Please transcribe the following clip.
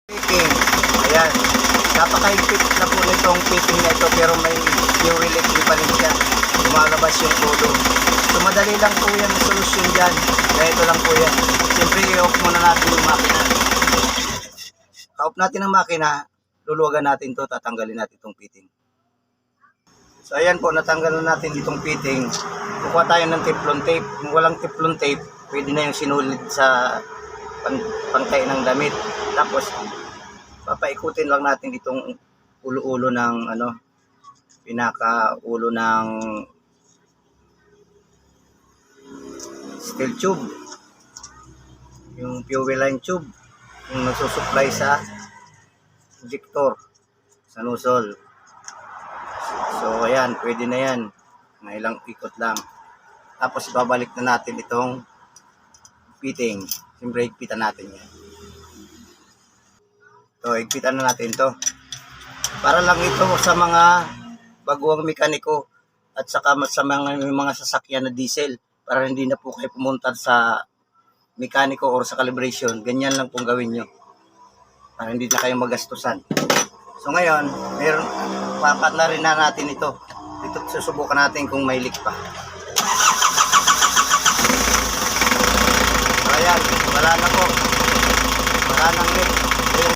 Fitting. Ayan. Napaka-higpit na po nitong fitting na ito pero may fuel electric pa rin siya. Lumalabas yung todo. So madali lang po yan ang solusyon dyan. Kaya ito lang po yan. Siyempre i-off muna natin yung makina. Ka-off natin ang makina, luluwagan natin to, tatanggalin natin itong fitting. So ayan po, natanggal na natin itong fitting. Kukuha tayo ng teflon tape. Kung walang teflon tape, pwede na yung sinulid sa pantay ng damit. Tapos papaikutin lang natin itong ulo-ulo ng pinaka-ulo ng steel tube, yung fuel line tube, yung nagsusupply sa injector sa nozzle. So ayan, pwede na yan, na ilang ikot lang. Tapos ibabalik na natin itong fitting. Siyempre higpitan natin yan. So higpitan na natin to para lang ito sa mga baguang mekaniko at saka sa mga sasakyan na diesel, para hindi na po kayo pumunta sa mekaniko or sa calibration. Ganyan lang pong gawin nyo para hindi na kayo magastusan. So ngayon, papatlarin na natin ito. Ito susubukan natin kung may leak pa. So ayan, wala na po. Wala nang leak.